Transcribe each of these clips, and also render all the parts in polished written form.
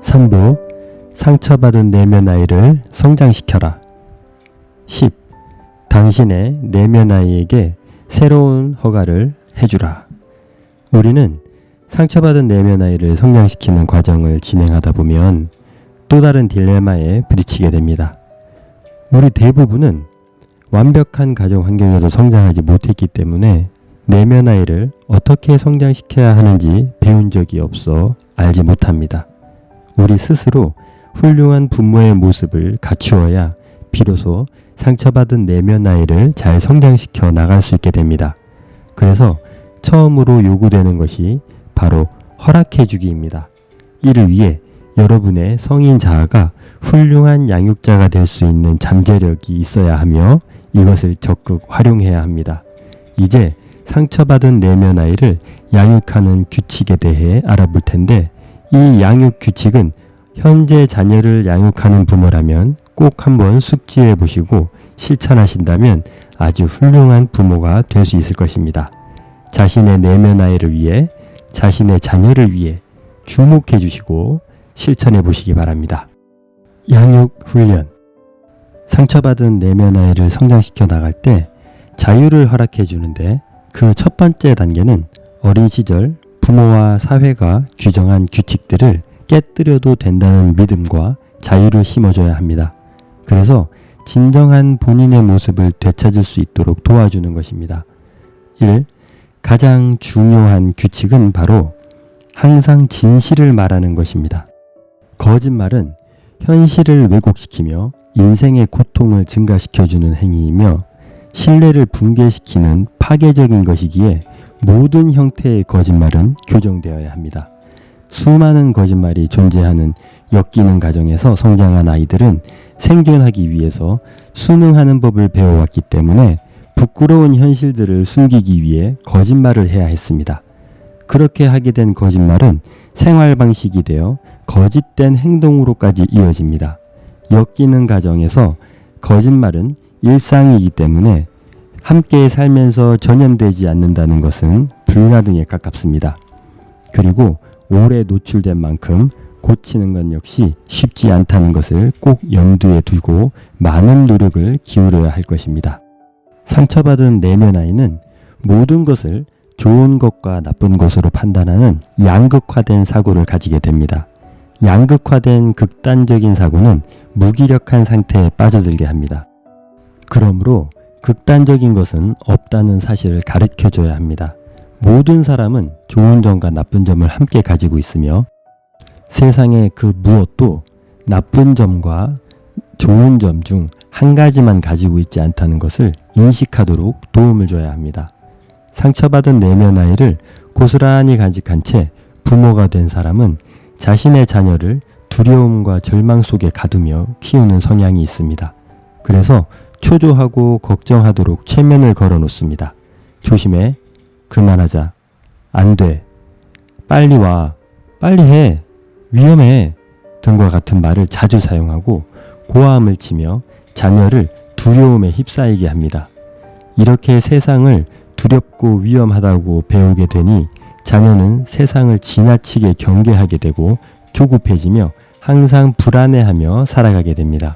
3부 상처받은 내면 아이를 성장시켜라. 10. 당신의 내면 아이에게 새로운 허가를 해주라. 우리는 상처받은 내면 아이를 성장시키는 과정을 진행하다 보면 또 다른 딜레마에 부딪히게 됩니다. 우리 대부분은 완벽한 가정 환경에서 성장하지 못했기 때문에 내면 아이를 어떻게 성장시켜야 하는지 배운 적이 없어 알지 못합니다. 우리 스스로 훌륭한 부모의 모습을 갖추어야 비로소 상처받은 내면 아이를 잘 성장시켜 나갈 수 있게 됩니다. 그래서 처음으로 요구되는 것이 바로 허락해주기입니다. 이를 위해 여러분의 성인 자아가 훌륭한 양육자가 될 수 있는 잠재력이 있어야 하며 이것을 적극 활용해야 합니다. 이제 상처받은 내면 아이를 양육하는 규칙에 대해 알아볼 텐데, 이 양육 규칙은 현재 자녀를 양육하는 부모라면 꼭 한번 숙지해 보시고 실천하신다면 아주 훌륭한 부모가 될 수 있을 것입니다. 자신의 내면 아이를 위해, 자신의 자녀를 위해 주목해 주시고 실천해 보시기 바랍니다. 양육 훈련. 상처받은 내면 아이를 성장시켜 나갈 때 자유를 허락해 주는데, 그 첫 번째 단계는 어린 시절 부모와 사회가 규정한 규칙들을 깨뜨려도 된다는 믿음과 자유를 심어줘야 합니다. 그래서 진정한 본인의 모습을 되찾을 수 있도록 도와주는 것입니다. 1. 가장 중요한 규칙은 바로 항상 진실을 말하는 것입니다. 거짓말은 현실을 왜곡시키며 인생의 고통을 증가시켜주는 행위이며 신뢰를 붕괴시키는 파괴적인 것이기에 모든 형태의 거짓말은 교정되어야 합니다. 수많은 거짓말이 존재하는 엮이는 가정에서 성장한 아이들은 생존하기 위해서 순응하는 법을 배워왔기 때문에 부끄러운 현실들을 숨기기 위해 거짓말을 해야 했습니다. 그렇게 하게 된 거짓말은 생활 방식이 되어 거짓된 행동으로까지 이어집니다. 엮이는 가정에서 거짓말은 일상이기 때문에 함께 살면서 전염되지 않는다는 것은 불가능에 가깝습니다. 그리고 오래 노출된 만큼 고치는 것 역시 쉽지 않다는 것을 꼭 염두에 두고 많은 노력을 기울여야 할 것입니다. 상처받은 내면 아이는 모든 것을 좋은 것과 나쁜 것으로 판단하는 양극화된 사고를 가지게 됩니다. 양극화된 극단적인 사고는 무기력한 상태에 빠져들게 합니다. 그러므로 극단적인 것은 없다는 사실을 가르쳐줘야 합니다. 모든 사람은 좋은 점과 나쁜 점을 함께 가지고 있으며 세상의 그 무엇도 나쁜 점과 좋은 점 중 한 가지만 가지고 있지 않다는 것을 인식하도록 도움을 줘야 합니다. 상처받은 내면 아이를 고스란히 간직한 채 부모가 된 사람은 자신의 자녀를 두려움과 절망 속에 가두며 키우는 성향이 있습니다. 그래서 초조하고 걱정하도록 체면을 걸어 놓습니다. 조심해, 그만하자, 안 돼, 빨리 와, 빨리 해, 위험해 등과 같은 말을 자주 사용하고 고함을 치며 자녀를 두려움에 휩싸이게 합니다. 이렇게 세상을 두렵고 위험하다고 배우게 되니 자녀는 세상을 지나치게 경계하게 되고 조급해지며 항상 불안해하며 살아가게 됩니다.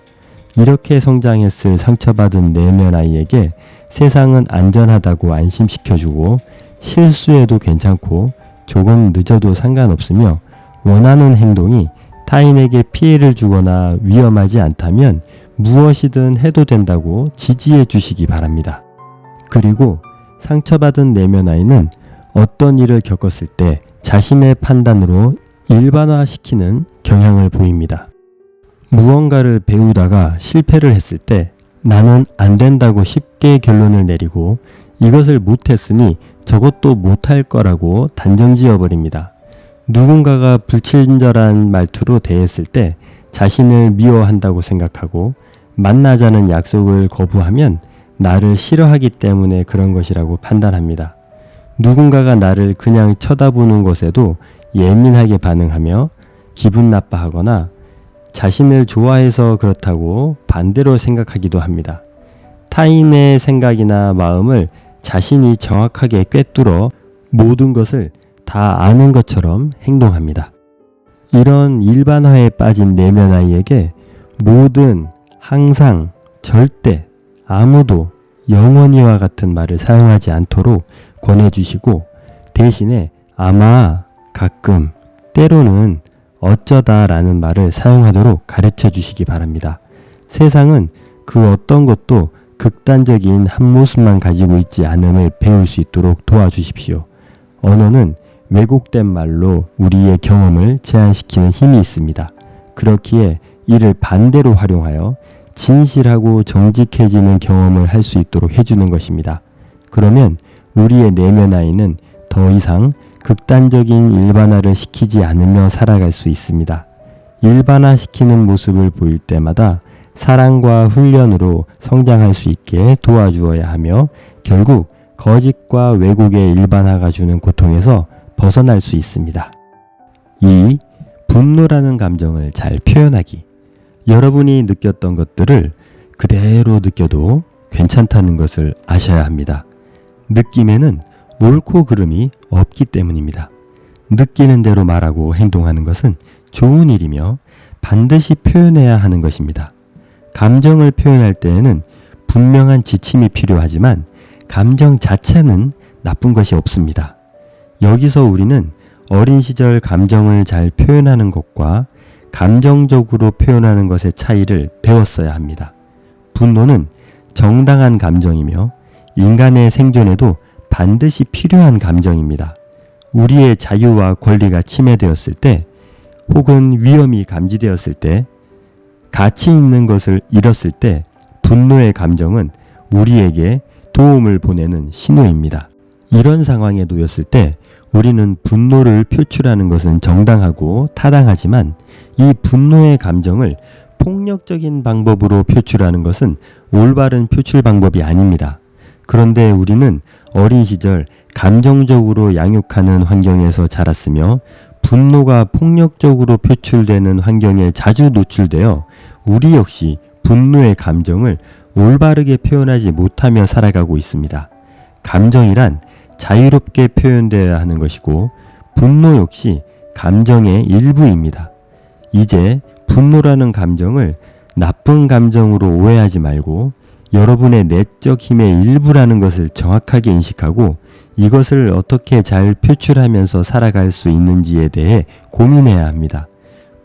이렇게 성장했을 상처받은 내면 아이에게 세상은 안전하다고 안심시켜주고 실수해도 괜찮고 조금 늦어도 상관없으며 원하는 행동이 타인에게 피해를 주거나 위험하지 않다면 무엇이든 해도 된다고 지지해 주시기 바랍니다. 그리고 상처받은 내면 아이는 어떤 일을 겪었을 때 자신의 판단으로 일반화시키는 경향을 보입니다. 무언가를 배우다가 실패를 했을 때 나는 안 된다고 쉽게 결론을 내리고 이것을 못했으니 저것도 못할 거라고 단정 지어버립니다. 누군가가 불친절한 말투로 대했을 때 자신을 미워한다고 생각하고 만나자는 약속을 거부하면 나를 싫어하기 때문에 그런 것이라고 판단합니다. 누군가가 나를 그냥 쳐다보는 것에도 예민하게 반응하며 기분 나빠하거나 자신을 좋아해서 그렇다고 반대로 생각하기도 합니다. 타인의 생각이나 마음을 자신이 정확하게 꿰뚫어 모든 것을 다 아는 것처럼 행동합니다. 이런 일반화에 빠진 내면 아이에게 모든, 항상, 절대, 아무도, 영원히와 같은 말을 사용하지 않도록 권해주시고 대신에 아마, 가끔, 때로는 어쩌다 라는 말을 사용하도록 가르쳐 주시기 바랍니다. 세상은 그 어떤 것도 극단적인 한 모습만 가지고 있지 않음을 배울 수 있도록 도와주십시오. 언어는 왜곡된 말로 우리의 경험을 제한시키는 힘이 있습니다. 그렇기에 이를 반대로 활용하여 진실하고 정직해지는 경험을 할 수 있도록 해주는 것입니다. 그러면 우리의 내면 아이는 더 이상 극단적인 일반화를 시키지 않으며 살아갈 수 있습니다. 일반화시키는 모습을 보일 때마다 사랑과 훈련으로 성장할 수 있게 도와주어야 하며 결국 거짓과 왜곡의 일반화가 주는 고통에서 벗어날 수 있습니다. 2. 분노라는 감정을 잘 표현하기. 여러분이 느꼈던 것들을 그대로 느껴도 괜찮다는 것을 아셔야 합니다. 느낌에는 옳고 그름이 없기 때문입니다. 느끼는 대로 말하고 행동하는 것은 좋은 일이며 반드시 표현해야 하는 것입니다. 감정을 표현할 때에는 분명한 지침이 필요하지만 감정 자체는 나쁜 것이 없습니다. 여기서 우리는 어린 시절 감정을 잘 표현하는 것과 감정적으로 표현하는 것의 차이를 배웠어야 합니다. 분노는 정당한 감정이며 인간의 생존에도 반드시 필요한 감정입니다. 우리의 자유와 권리가 침해되었을 때 혹은 위험이 감지되었을 때 가치 있는 것을 잃었을 때 분노의 감정은 우리에게 도움을 보내는 신호입니다. 이런 상황에 놓였을 때 우리는 분노를 표출하는 것은 정당하고 타당하지만 이 분노의 감정을 폭력적인 방법으로 표출하는 것은 올바른 표출 방법이 아닙니다. 그런데 우리는 어린 시절 감정적으로 양육하는 환경에서 자랐으며 분노가 폭력적으로 표출되는 환경에 자주 노출되어 우리 역시 분노의 감정을 올바르게 표현하지 못하며 살아가고 있습니다. 감정이란 자유롭게 표현되어야 하는 것이고 분노 역시 감정의 일부입니다. 이제 분노라는 감정을 나쁜 감정으로 오해하지 말고 여러분의 내적 힘의 일부라는 것을 정확하게 인식하고 이것을 어떻게 잘 표출하면서 살아갈 수 있는지에 대해 고민해야 합니다.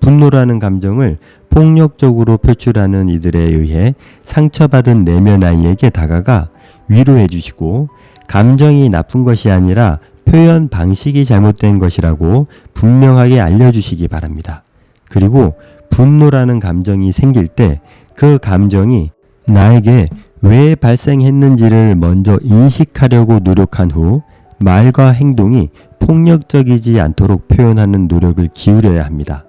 분노라는 감정을 폭력적으로 표출하는 이들에 의해 상처받은 내면 아이에게 다가가 위로해 주시고 감정이 나쁜 것이 아니라 표현 방식이 잘못된 것이라고 분명하게 알려주시기 바랍니다. 그리고 분노라는 감정이 생길 때 그 감정이 나에게 왜 발생했는지를 먼저 인식하려고 노력한 후 말과 행동이 폭력적이지 않도록 표현하는 노력을 기울여야 합니다.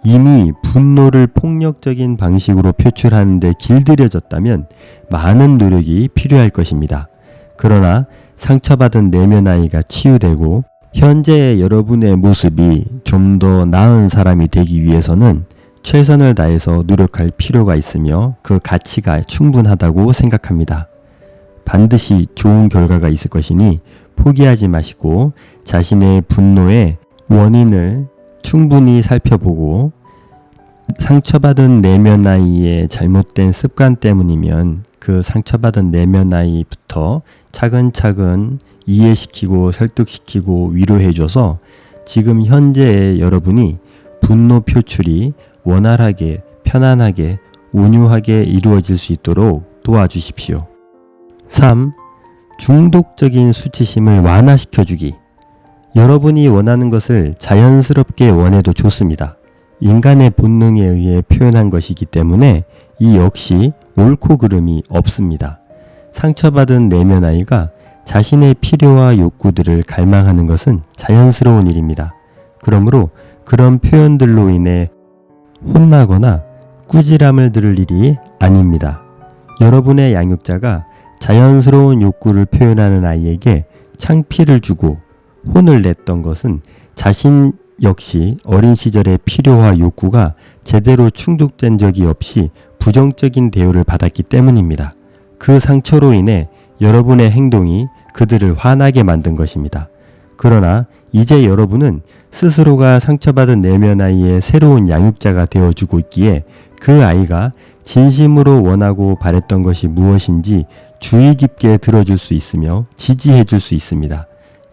이미 분노를 폭력적인 방식으로 표출하는 데 길들여졌다면 많은 노력이 필요할 것입니다. 그러나 상처받은 내면 아이가 치유되고 현재의 여러분의 모습이 좀 더 나은 사람이 되기 위해서는 최선을 다해서 노력할 필요가 있으며 그 가치가 충분하다고 생각합니다. 반드시 좋은 결과가 있을 것이니 포기하지 마시고 자신의 분노의 원인을 충분히 살펴보고 상처받은 내면 아이의 잘못된 습관 때문이면 그 상처받은 내면 아이부터 차근차근 이해시키고 설득시키고 위로해줘서 지금 현재의 여러분이 분노 표출이 원활하게, 편안하게, 온유하게 이루어질 수 있도록 도와주십시오. 3. 중독적인 수치심을 완화시켜주기. 여러분이 원하는 것을 자연스럽게 원해도 좋습니다. 인간의 본능에 의해 표현한 것이기 때문에 이 역시 옳고 그름이 없습니다. 상처받은 내면 아이가 자신의 필요와 욕구들을 갈망하는 것은 자연스러운 일입니다. 그러므로 그런 표현들로 인해 혼나거나 꾸지람을 들을 일이 아닙니다. 여러분의 양육자가 자연스러운 욕구를 표현하는 아이에게 창피를 주고 혼을 냈던 것은 자신 역시 어린 시절의 필요와 욕구가 제대로 충족된 적이 없이 부정적인 대우를 받았기 때문입니다. 그 상처로 인해 여러분의 행동이 그들을 화나게 만든 것입니다. 그러나 이제 여러분은 스스로가 상처받은 내면 아이의 새로운 양육자가 되어주고 있기에 그 아이가 진심으로 원하고 바랬던 것이 무엇인지 주의 깊게 들어줄 수 있으며 지지해 줄 수 있습니다.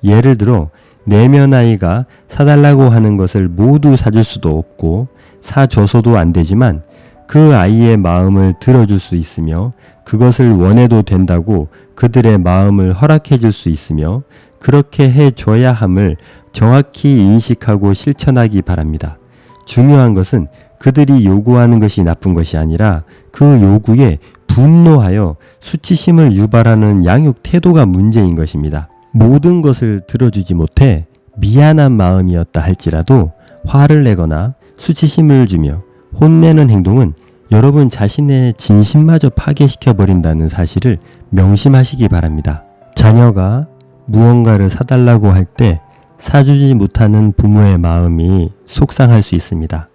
예를 들어 내면 아이가 사달라고 하는 것을 모두 사줄 수도 없고 사줘서도 안 되지만 그 아이의 마음을 들어줄 수 있으며 그것을 원해도 된다고 그들의 마음을 허락해 줄 수 있으며 그렇게 해줘야 함을 정확히 인식하고 실천하기 바랍니다. 중요한 것은 그들이 요구하는 것이 나쁜 것이 아니라 그 요구에 분노하여 수치심을 유발하는 양육 태도가 문제인 것입니다. 모든 것을 들어주지 못해 미안한 마음이었다 할지라도 화를 내거나 수치심을 주며 혼내는 행동은 여러분 자신의 진심마저 파괴시켜 버린다는 사실을 명심하시기 바랍니다. 자녀가 무언가를 사달라고 할 때 사주지 못하는 부모의 마음이 속상할 수 있습니다.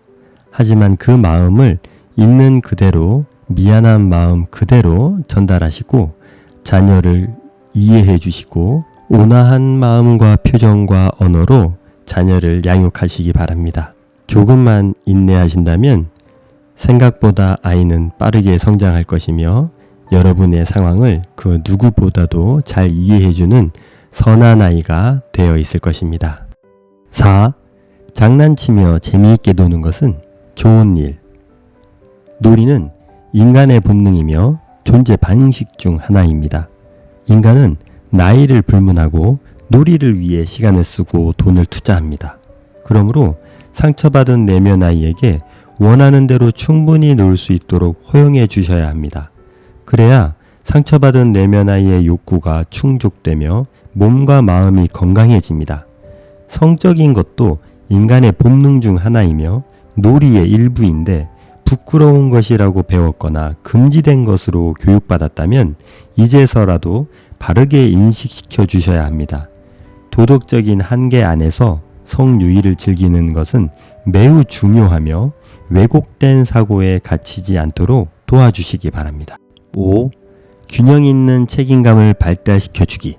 하지만 그 마음을 있는 그대로 미안한 마음 그대로 전달하시고 자녀를 이해해 주시고 온화한 마음과 표정과 언어로 자녀를 양육하시기 바랍니다. 조금만 인내하신다면 생각보다 아이는 빠르게 성장할 것이며 여러분의 상황을 그 누구보다도 잘 이해해주는 선한 아이가 되어 있을 것입니다. 4. 장난치며 재미있게 노는 것은 좋은 일. 놀이는 인간의 본능이며 존재 방식 중 하나입니다. 인간은 나이를 불문하고 놀이를 위해 시간을 쓰고 돈을 투자합니다. 그러므로 상처받은 내면 아이에게 원하는 대로 충분히 놀 수 있도록 허용해 주셔야 합니다. 그래야 상처받은 내면 아이의 욕구가 충족되며 몸과 마음이 건강해집니다. 성적인 것도 인간의 본능 중 하나이며 놀이의 일부인데 부끄러운 것이라고 배웠거나 금지된 것으로 교육받았다면 이제서라도 바르게 인식시켜 주셔야 합니다. 도덕적인 한계 안에서 성유의를 즐기는 것은 매우 중요하며 왜곡된 사고에 갇히지 않도록 도와주시기 바랍니다. 5. 균형 있는 책임감을 발달시켜 주기.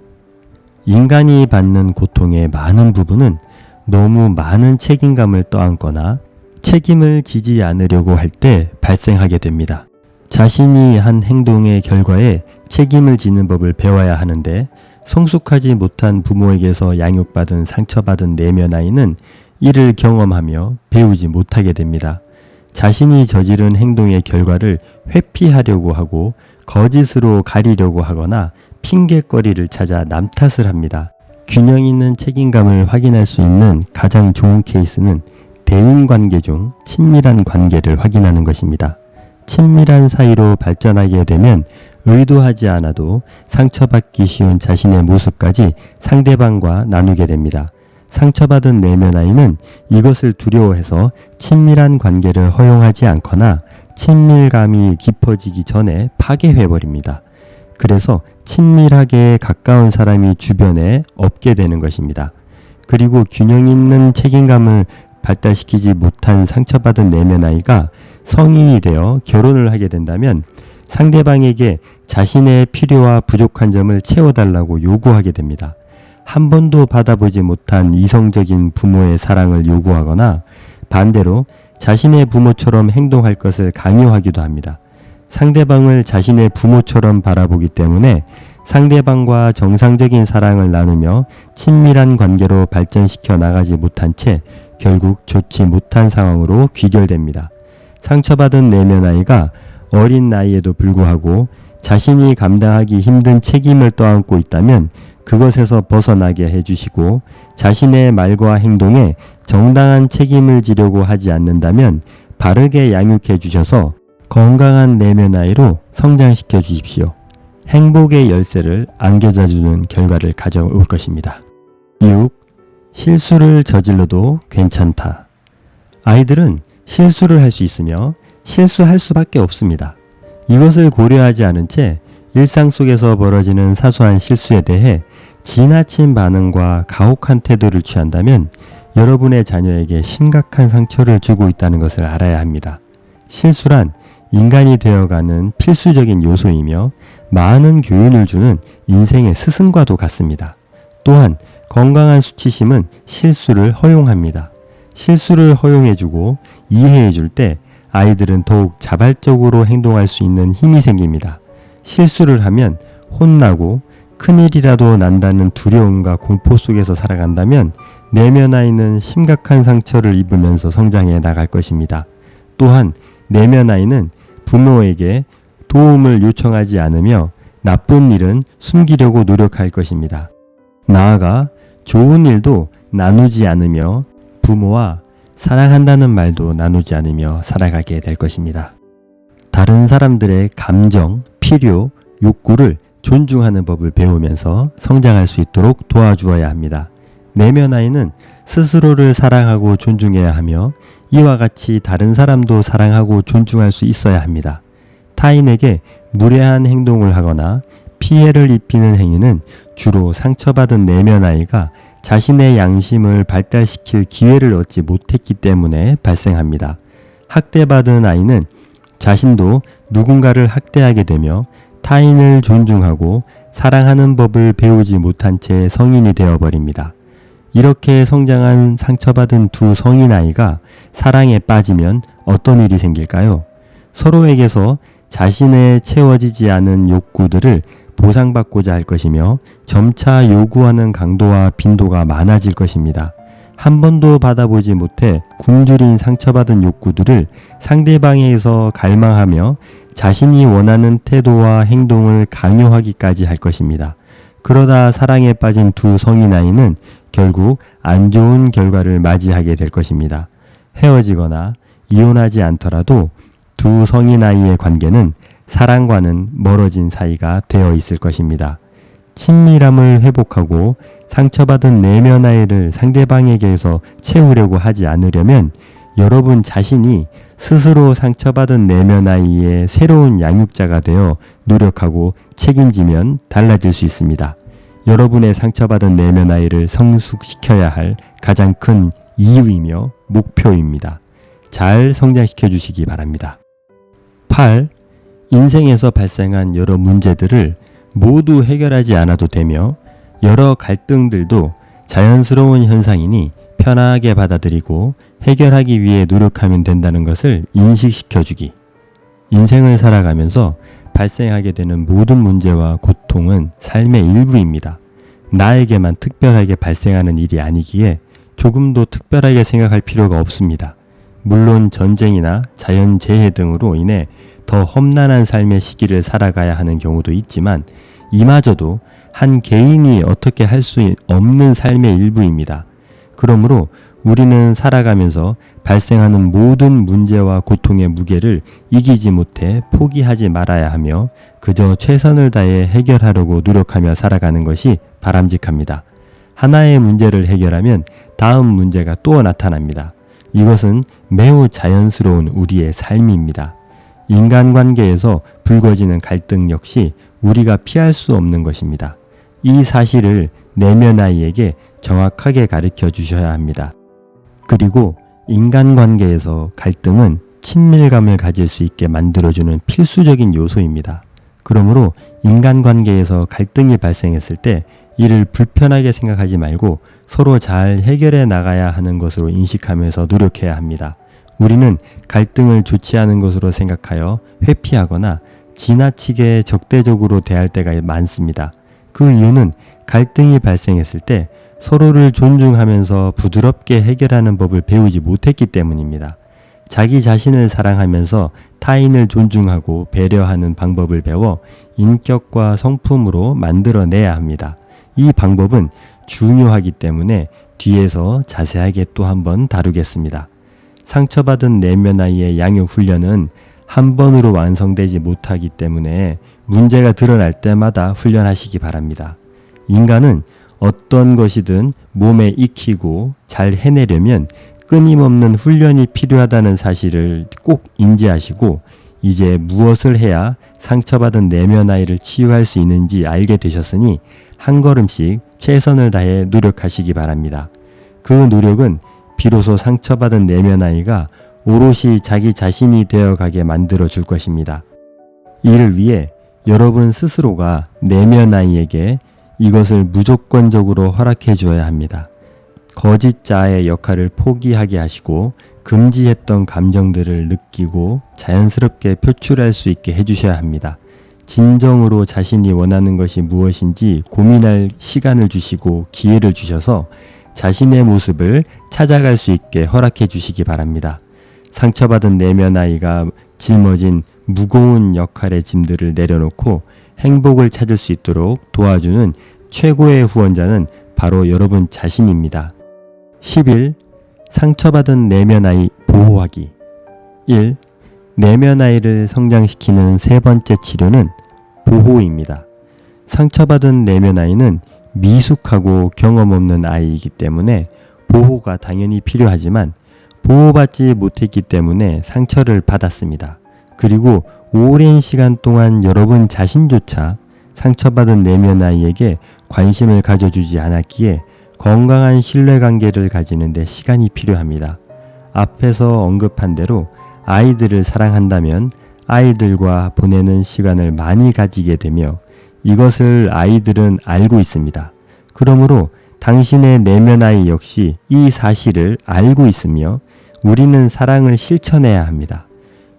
인간이 받는 고통의 많은 부분은 너무 많은 책임감을 떠안거나 책임을 지지 않으려고 할 때 발생하게 됩니다. 자신이 한 행동의 결과에 책임을 지는 법을 배워야 하는데 성숙하지 못한 부모에게서 양육받은 상처받은 내면 아이는 이를 경험하며 배우지 못하게 됩니다. 자신이 저지른 행동의 결과를 회피하려고 하고 거짓으로 가리려고 하거나 핑계거리를 찾아 남 탓을 합니다. 균형 있는 책임감을 확인할 수 있는 가장 좋은 케이스는 대인관계 중 친밀한 관계를 확인하는 것입니다. 친밀한 사이로 발전하게 되면 의도하지 않아도 상처받기 쉬운 자신의 모습까지 상대방과 나누게 됩니다. 상처받은 내면 아이는 이것을 두려워해서 친밀한 관계를 허용하지 않거나 친밀감이 깊어지기 전에 파괴해버립니다. 그래서 친밀하게 가까운 사람이 주변에 없게 되는 것입니다. 그리고 균형 있는 책임감을 발달시키지 못한 상처받은 내면 아이가 성인이 되어 결혼을 하게 된다면 상대방에게 자신의 필요와 부족한 점을 채워달라고 요구하게 됩니다. 한 번도 받아보지 못한 이성적인 부모의 사랑을 요구하거나 반대로 자신의 부모처럼 행동할 것을 강요하기도 합니다. 상대방을 자신의 부모처럼 바라보기 때문에 상대방과 정상적인 사랑을 나누며 친밀한 관계로 발전시켜 나가지 못한 채 결국 좋지 못한 상황으로 귀결됩니다. 상처받은 내면 아이가 어린 나이에도 불구하고 자신이 감당하기 힘든 책임을 떠안고 있다면 그것에서 벗어나게 해주시고 자신의 말과 행동에 정당한 책임을 지려고 하지 않는다면 바르게 양육해 주셔서 건강한 내면 아이로 성장시켜 주십시오. 행복의 열쇠를 안겨다 주는 결과를 가져올 것입니다. 6. 실수를 저질러도 괜찮다. 아이들은 실수를 할 수 있으며 실수할 수밖에 없습니다. 이것을 고려하지 않은 채 일상 속에서 벌어지는 사소한 실수에 대해 지나친 반응과 가혹한 태도를 취한다면 여러분의 자녀에게 심각한 상처를 주고 있다는 것을 알아야 합니다. 실수란 인간이 되어가는 필수적인 요소이며 많은 교훈을 주는 인생의 스승과도 같습니다. 또한 건강한 수치심은 실수를 허용합니다. 실수를 허용해주고 이해해줄 때 아이들은 더욱 자발적으로 행동할 수 있는 힘이 생깁니다. 실수를 하면 혼나고 큰일이라도 난다는 두려움과 공포 속에서 살아간다면 내면 아이는 심각한 상처를 입으면서 성장해 나갈 것입니다. 또한 내면 아이는 부모에게 도움을 요청하지 않으며 나쁜 일은 숨기려고 노력할 것입니다. 나아가 좋은 일도 나누지 않으며 부모와 사랑한다는 말도 나누지 않으며 살아가게 될 것입니다. 다른 사람들의 감정, 필요, 욕구를 존중하는 법을 배우면서 성장할 수 있도록 도와주어야 합니다. 내면 아이는 스스로를 사랑하고 존중해야 하며 이와 같이 다른 사람도 사랑하고 존중할 수 있어야 합니다. 타인에게 무례한 행동을 하거나 피해를 입히는 행위는 주로 상처받은 내면 아이가 자신의 양심을 발달시킬 기회를 얻지 못했기 때문에 발생합니다. 학대받은 아이는 자신도 누군가를 학대하게 되며 타인을 존중하고 사랑하는 법을 배우지 못한 채 성인이 되어버립니다. 이렇게 성장한 상처받은 두 성인 아이가 사랑에 빠지면 어떤 일이 생길까요? 서로에게서 자신의 채워지지 않은 욕구들을 보상받고자 할 것이며 점차 요구하는 강도와 빈도가 많아질 것입니다. 한 번도 받아보지 못해 굶주린 상처받은 욕구들을 상대방에게서 갈망하며 자신이 원하는 태도와 행동을 강요하기까지 할 것입니다. 그러다 사랑에 빠진 두 성인 아이는 결국 안 좋은 결과를 맞이하게 될 것입니다. 헤어지거나 이혼하지 않더라도 두 성인 아이의 관계는 사랑과는 멀어진 사이가 되어 있을 것입니다. 친밀함을 회복하고 상처받은 내면 아이를 상대방에게서 채우려고 하지 않으려면 여러분 자신이 스스로 상처받은 내면 아이의 새로운 양육자가 되어 노력하고 책임지면 달라질 수 있습니다. 여러분의 상처받은 내면 아이를 성숙시켜야 할 가장 큰 이유이며 목표입니다. 잘 성장시켜 주시기 바랍니다. 8. 인생에서 발생한 여러 문제들을 모두 해결하지 않아도 되며 여러 갈등들도 자연스러운 현상이니 편하게 받아들이고 해결하기 위해 노력하면 된다는 것을 인식시켜주기. 인생을 살아가면서 발생하게 되는 모든 문제와 고통은 삶의 일부입니다. 나에게만 특별하게 발생하는 일이 아니기에 조금도 특별하게 생각할 필요가 없습니다. 물론 전쟁이나 자연재해 등으로 인해 더 험난한 삶의 시기를 살아가야 하는 경우도 있지만 이마저도 한 개인이 어떻게 할 수 없는 삶의 일부입니다. 그러므로 우리는 살아가면서 발생하는 모든 문제와 고통의 무게를 이기지 못해 포기하지 말아야 하며 그저 최선을 다해 해결하려고 노력하며 살아가는 것이 바람직합니다. 하나의 문제를 해결하면 다음 문제가 또 나타납니다. 이것은 매우 자연스러운 우리의 삶입니다. 인간관계에서 불거지는 갈등 역시 우리가 피할 수 없는 것입니다. 이 사실을 내면 아이에게 정확하게 가르쳐 주셔야 합니다. 그리고 인간관계에서 갈등은 친밀감을 가질 수 있게 만들어주는 필수적인 요소입니다. 그러므로 인간관계에서 갈등이 발생했을 때 이를 불편하게 생각하지 말고 서로 잘 해결해 나가야 하는 것으로 인식하면서 노력해야 합니다. 우리는 갈등을 좋지 않은 것으로 생각하여 회피하거나 지나치게 적대적으로 대할 때가 많습니다. 그 이유는 갈등이 발생했을 때 서로를 존중하면서 부드럽게 해결하는 법을 배우지 못했기 때문입니다. 자기 자신을 사랑하면서 타인을 존중하고 배려하는 방법을 배워 인격과 성품으로 만들어내야 합니다. 이 방법은 중요하기 때문에 뒤에서 자세하게 또 한번 다루겠습니다. 상처받은 내면 아이의 양육 훈련은 한 번으로 완성되지 못하기 때문에 문제가 드러날 때마다 훈련하시기 바랍니다. 인간은 어떤 것이든 몸에 익히고 잘 해내려면 끊임없는 훈련이 필요하다는 사실을 꼭 인지하시고 이제 무엇을 해야 상처받은 내면 아이를 치유할 수 있는지 알게 되셨으니 한 걸음씩 최선을 다해 노력하시기 바랍니다. 그 노력은 비로소 상처받은 내면 아이가 오롯이 자기 자신이 되어가게 만들어 줄 것입니다. 이를 위해 여러분 스스로가 내면 아이에게 이것을 무조건적으로 허락해 주어야 합니다. 거짓자의 역할을 포기하게 하시고 금지했던 감정들을 느끼고 자연스럽게 표출할 수 있게 해주셔야 합니다. 진정으로 자신이 원하는 것이 무엇인지 고민할 시간을 주시고 기회를 주셔서 자신의 모습을 찾아갈 수 있게 허락해 주시기 바랍니다. 상처받은 내면 아이가 짊어진 무거운 역할의 짐들을 내려놓고 행복을 찾을 수 있도록 도와주는 최고의 후원자는 바로 여러분 자신입니다. 10일 상처받은 내면 아이 보호하기. 1. 내면 아이를 성장시키는 세 번째 치료는 보호입니다. 상처받은 내면 아이는 미숙하고 경험 없는 아이이기 때문에 보호가 당연히 필요하지만 보호받지 못했기 때문에 상처를 받았습니다. 그리고 오랜 시간 동안 여러분 자신조차 상처받은 내면 아이에게 관심을 가져주지 않았기에 건강한 신뢰관계를 가지는 데 시간이 필요합니다. 앞에서 언급한 대로 아이들을 사랑한다면 아이들과 보내는 시간을 많이 가지게 되며 이것을 아이들은 알고 있습니다. 그러므로 당신의 내면 아이 역시 이 사실을 알고 있으며 우리는 사랑을 실천해야 합니다.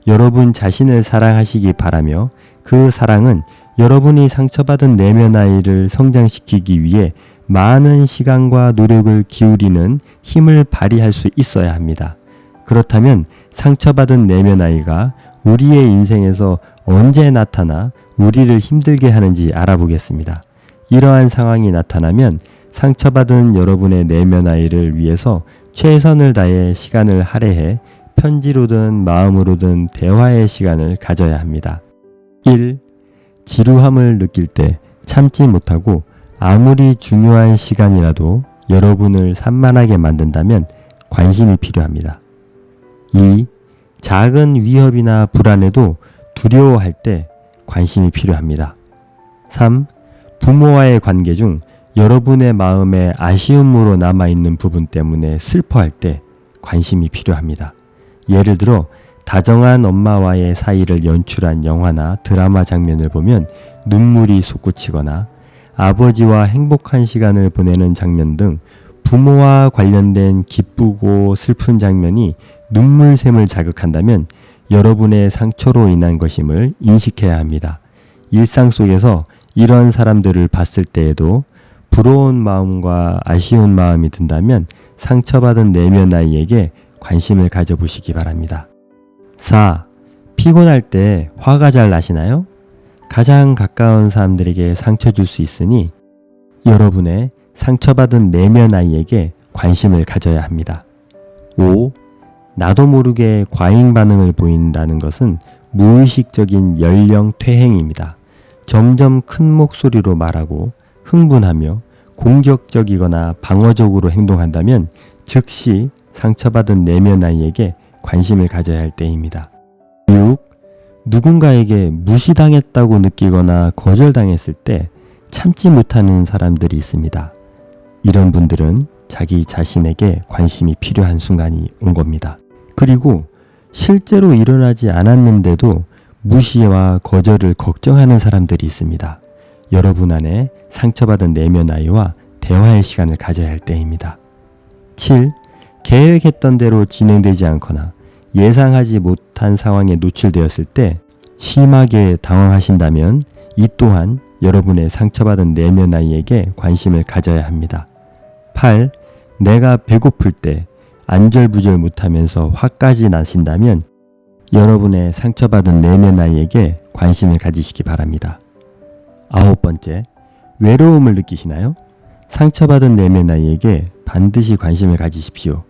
여러분 자신을 사랑하시기 바라며 그 사랑은 여러분이 상처받은 내면 아이를 성장시키기 위해 많은 시간과 노력을 기울이는 힘을 발휘할 수 있어야 합니다. 그렇다면 상처받은 내면 아이가 우리의 인생에서 언제 나타나 우리를 힘들게 하는지 알아보겠습니다. 이러한 상황이 나타나면 상처받은 여러분의 내면 아이를 위해서 최선을 다해 시간을 할애해 편지로든 마음으로든 대화의 시간을 가져야 합니다. 1. 지루함을 느낄 때 참지 못하고 아무리 중요한 시간이라도 여러분을 산만하게 만든다면 관심이 필요합니다. 2. 작은 위협이나 불안에도 두려워할 때 관심이 필요합니다. 3. 부모와의 관계 중 여러분의 마음에 아쉬움으로 남아있는 부분 때문에 슬퍼할 때 관심이 필요합니다. 예를 들어 다정한 엄마와의 사이를 연출한 영화나 드라마 장면을 보면 눈물이 솟구치거나 아버지와 행복한 시간을 보내는 장면 등 부모와 관련된 기쁘고 슬픈 장면이 눈물샘을 자극한다면 여러분의 상처로 인한 것임을 인식해야 합니다. 일상 속에서 이런 사람들을 봤을 때에도 부러운 마음과 아쉬운 마음이 든다면 상처받은 내면 아이에게 관심을 가져보시기 바랍니다. 4. 피곤할 때 화가 잘 나시나요? 가장 가까운 사람들에게 상처 줄 수 있으니 여러분의 상처받은 내면 아이에게 관심을 가져야 합니다. 5. 나도 모르게 과잉 반응을 보인다는 것은 무의식적인 연령 퇴행입니다. 점점 큰 목소리로 말하고 흥분하며 공격적이거나 방어적으로 행동한다면 즉시 상처받은 내면 아이에게 관심을 가져야 할 때입니다. 6. 누군가에게 무시당했다고 느끼거나 거절당했을 때 참지 못하는 사람들이 있습니다. 이런 분들은 자기 자신에게 관심이 필요한 순간이 온 겁니다. 그리고 실제로 일어나지 않았는데도 무시와 거절을 걱정하는 사람들이 있습니다. 여러분 안에 상처받은 내면 아이와 대화의 시간을 가져야 할 때입니다. 7. 계획했던 대로 진행되지 않거나 예상하지 못한 상황에 노출되었을 때 심하게 당황하신다면 이 또한 여러분의 상처받은 내면 아이에게 관심을 가져야 합니다. 8. 내가 배고플 때 안절부절 못하면서 화까지 나신다면 여러분의 상처받은 내면 아이에게 관심을 가지시기 바랍니다. 9번째, 외로움을 느끼시나요? 상처받은 내면 아이에게 반드시 관심을 가지십시오.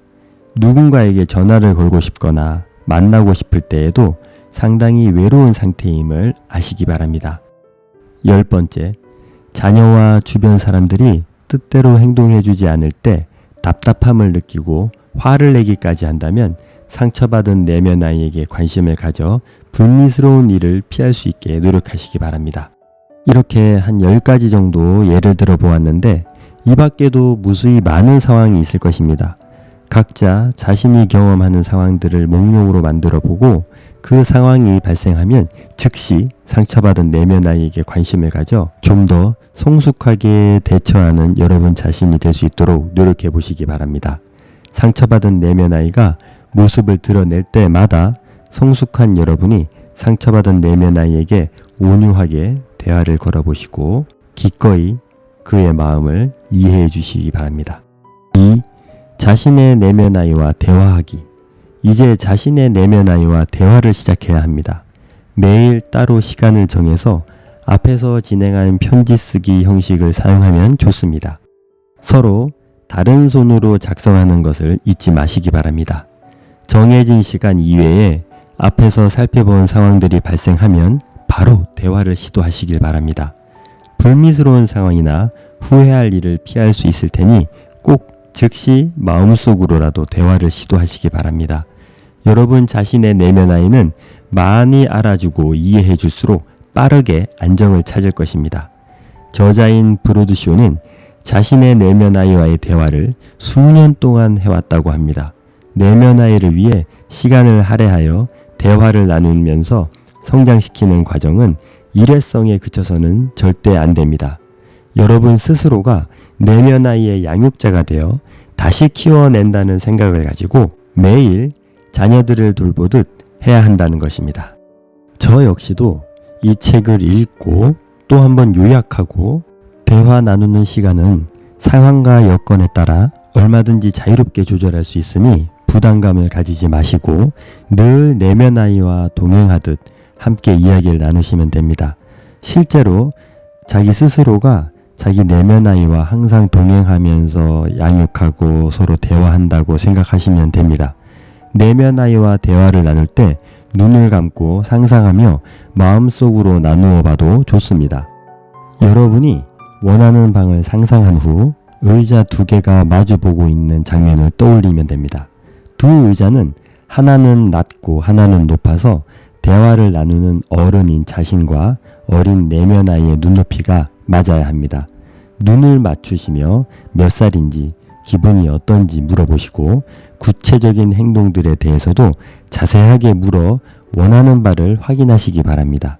누군가에게 전화를 걸고 싶거나 만나고 싶을 때에도 상당히 외로운 상태임을 아시기 바랍니다. 10번째, 자녀와 주변 사람들이 뜻대로 행동해주지 않을 때 답답함을 느끼고 화를 내기까지 한다면 상처받은 내면 아이에게 관심을 가져 불미스러운 일을 피할 수 있게 노력하시기 바랍니다. 이렇게 한 10가지 정도 예를 들어 보았는데 이 밖에도 무수히 많은 상황이 있을 것입니다. 각자 자신이 경험하는 상황들을 목록으로 만들어 보고 그 상황이 발생하면 즉시 상처받은 내면 아이에게 관심을 가져 좀 더 성숙하게 대처하는 여러분 자신이 될 수 있도록 노력해 보시기 바랍니다. 상처받은 내면 아이가 모습을 드러낼 때마다 성숙한 여러분이 상처받은 내면 아이에게 온유하게 대화를 걸어보시고 기꺼이 그의 마음을 이해해 주시기 바랍니다. 2. 자신의 내면 아이와 대화하기. 이제 자신의 내면 아이와 대화를 시작해야 합니다. 매일 따로 시간을 정해서 앞에서 진행한 편지 쓰기 형식을 사용하면 좋습니다. 서로 다른 손으로 작성하는 것을 잊지 마시기 바랍니다. 정해진 시간 이외에 앞에서 살펴본 상황들이 발생하면 바로 대화를 시도하시길 바랍니다. 불미스러운 상황이나 후회할 일을 피할 수 있을 테니 꼭 즉시 마음속으로라도 대화를 시도하시기 바랍니다. 여러분 자신의 내면 아이는 많이 알아주고 이해해 줄수록 빠르게 안정을 찾을 것입니다. 저자인 브로드쇼는 자신의 내면 아이와의 대화를 수년 동안 해왔다고 합니다. 내면 아이를 위해 시간을 할애하여 대화를 나누면서 성장시키는 과정은 일회성에 그쳐서는 절대 안 됩니다. 여러분 스스로가 내면 아이의 양육자가 되어 다시 키워낸다는 생각을 가지고 매일 자녀들을 돌보듯 해야 한다는 것입니다. 저 역시도 이 책을 읽고 또 한번 요약하고 대화 나누는 시간은 상황과 여건에 따라 얼마든지 자유롭게 조절할 수 있으니 부담감을 가지지 마시고 늘 내면 아이와 동행하듯 함께 이야기를 나누시면 됩니다. 실제로 자기 스스로가 자기 내면 아이와 항상 동행하면서 양육하고 서로 대화한다고 생각하시면 됩니다. 내면 아이와 대화를 나눌 때 눈을 감고 상상하며 마음속으로 나누어 봐도 좋습니다. 여러분이 원하는 방을 상상한 후 의자 2개가 마주보고 있는 장면을 떠올리면 됩니다. 두 의자는 하나는 낮고 하나는 높아서 대화를 나누는 어른인 자신과 어린 내면 아이의 눈높이가 맞아야 합니다. 눈을 맞추시며 몇 살인지 기분이 어떤지 물어보시고 구체적인 행동들에 대해서도 자세하게 물어 원하는 바를 확인하시기 바랍니다.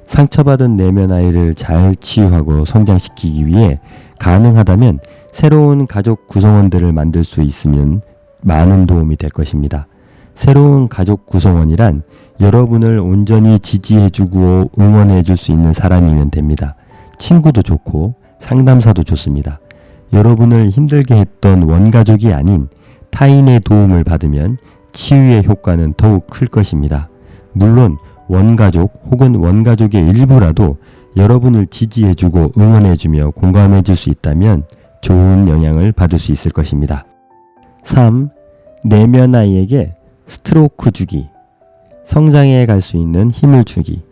상처받은 내면 아이를 잘 치유하고 성장시키기 위해 가능하다면 새로운 가족 구성원들을 만들 수 있으면 많은 도움이 될 것입니다. 새로운 가족 구성원이란 여러분을 온전히 지지해주고 응원해줄 수 있는 사람이면 됩니다. 친구도 좋고 상담사도 좋습니다. 여러분을 힘들게 했던 원가족이 아닌 타인의 도움을 받으면 치유의 효과는 더욱 클 것입니다. 물론 원가족 혹은 원가족의 일부라도 여러분을 지지해주고 응원해주며 공감해줄 수 있다면 좋은 영향을 받을 수 있을 것입니다. 3. 내면 아이에게 스트로크 주기. 성장해 갈 수 있는 힘을 주기.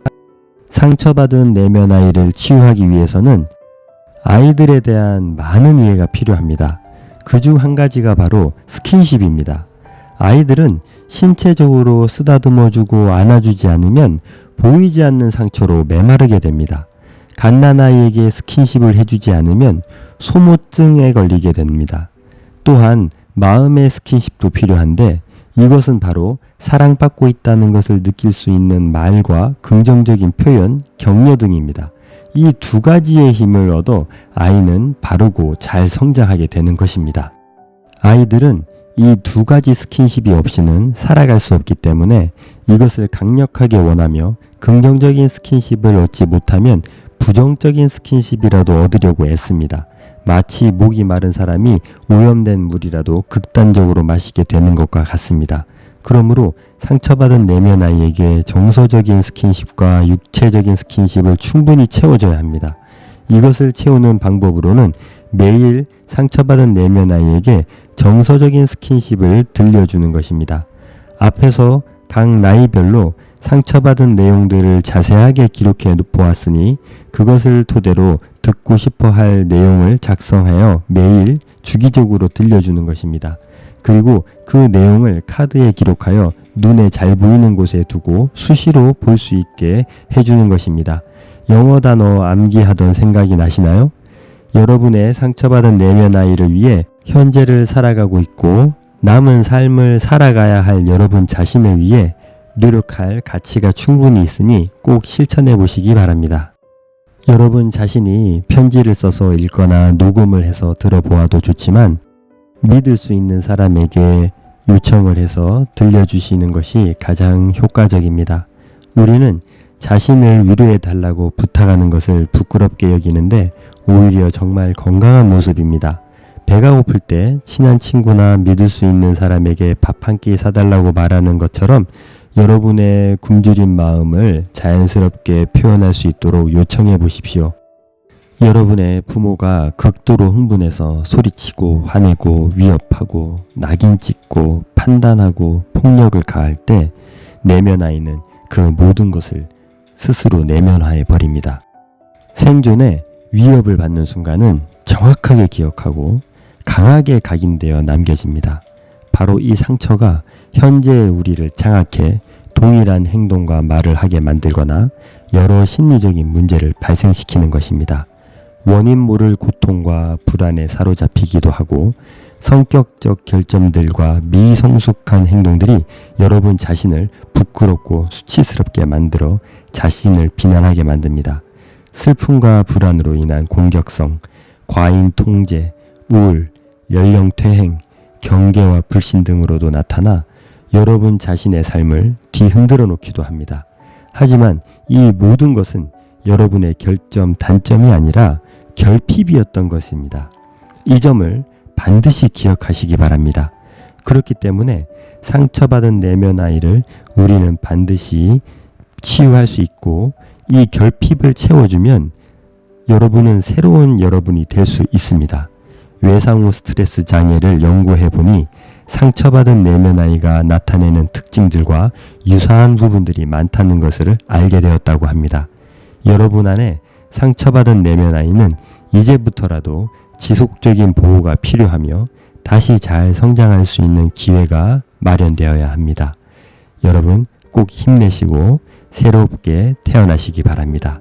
상처받은 내면 아이를 치유하기 위해서는 아이들에 대한 많은 이해가 필요합니다. 그중 한 가지가 바로 스킨십입니다. 아이들은 신체적으로 쓰다듬어주고 안아주지 않으면 보이지 않는 상처로 메마르게 됩니다. 갓난아이에게 스킨십을 해주지 않으면 소모증에 걸리게 됩니다. 또한 마음의 스킨십도 필요한데 이것은 바로 사랑받고 있다는 것을 느낄 수 있는 말과 긍정적인 표현, 격려 등입니다. 이 2가지의 힘을 얻어 아이는 바르고 잘 성장하게 되는 것입니다. 아이들은 이 2가지 스킨십이 없이는 살아갈 수 없기 때문에 이것을 강력하게 원하며 긍정적인 스킨십을 얻지 못하면 부정적인 스킨십이라도 얻으려고 애씁니다. 마치 목이 마른 사람이 오염된 물이라도 극단적으로 마시게 되는 것과 같습니다. 그러므로 상처받은 내면 아이에게 정서적인 스킨십과 육체적인 스킨십을 충분히 채워줘야 합니다. 이것을 채우는 방법으로는 매일 상처받은 내면 아이에게 정서적인 스킨십을 들려주는 것입니다. 앞에서 각 나이별로 상처받은 내용들을 자세하게 기록해 보았으니 그것을 토대로 듣고 싶어 할 내용을 작성하여 매일 주기적으로 들려주는 것입니다. 그리고 그 내용을 카드에 기록하여 눈에 잘 보이는 곳에 두고 수시로 볼 수 있게 해주는 것입니다. 영어 단어 암기하던 생각이 나시나요? 여러분의 상처받은 내면 아이를 위해 현재를 살아가고 있고 남은 삶을 살아가야 할 여러분 자신을 위해 노력할 가치가 충분히 있으니 꼭 실천해 보시기 바랍니다. 여러분 자신이 편지를 써서 읽거나 녹음을 해서 들어보아도 좋지만 믿을 수 있는 사람에게 요청을 해서 들려주시는 것이 가장 효과적입니다. 우리는 자신을 위로해 달라고 부탁하는 것을 부끄럽게 여기는데 오히려 정말 건강한 모습입니다. 배가 고플 때 친한 친구나 믿을 수 있는 사람에게 밥 한 끼 사달라고 말하는 것처럼 여러분의 굶주린 마음을 자연스럽게 표현할 수 있도록 요청해 보십시오. 여러분의 부모가 극도로 흥분해서 소리치고 화내고 위협하고 낙인 찍고 판단하고 폭력을 가할 때 내면 아이는 그 모든 것을 스스로 내면화해 버립니다. 생존에 위협을 받는 순간은 정확하게 기억하고 강하게 각인되어 남겨집니다. 바로 이 상처가 현재의 우리를 장악해 동일한 행동과 말을 하게 만들거나 여러 심리적인 문제를 발생시키는 것입니다. 원인 모를 고통과 불안에 사로잡히기도 하고 성격적 결점들과 미성숙한 행동들이 여러분 자신을 부끄럽고 수치스럽게 만들어 자신을 비난하게 만듭니다. 슬픔과 불안으로 인한 공격성, 과잉 통제, 우울, 연령 퇴행, 경계와 불신 등으로도 나타나 여러분 자신의 삶을 뒤흔들어 놓기도 합니다. 하지만 이 모든 것은 여러분의 결점, 단점이 아니라 결핍이었던 것입니다. 이 점을 반드시 기억하시기 바랍니다. 그렇기 때문에 상처받은 내면 아이를 우리는 반드시 치유할 수 있고 이 결핍을 채워주면 여러분은 새로운 여러분이 될 수 있습니다. 외상후 스트레스 장애를 연구해 보니 상처받은 내면 아이가 나타내는 특징들과 유사한 부분들이 많다는 것을 알게 되었다고 합니다. 여러분 안에 상처받은 내면 아이는 이제부터라도 지속적인 보호가 필요하며 다시 잘 성장할 수 있는 기회가 마련되어야 합니다. 여러분 꼭 힘내시고 새롭게 태어나시기 바랍니다.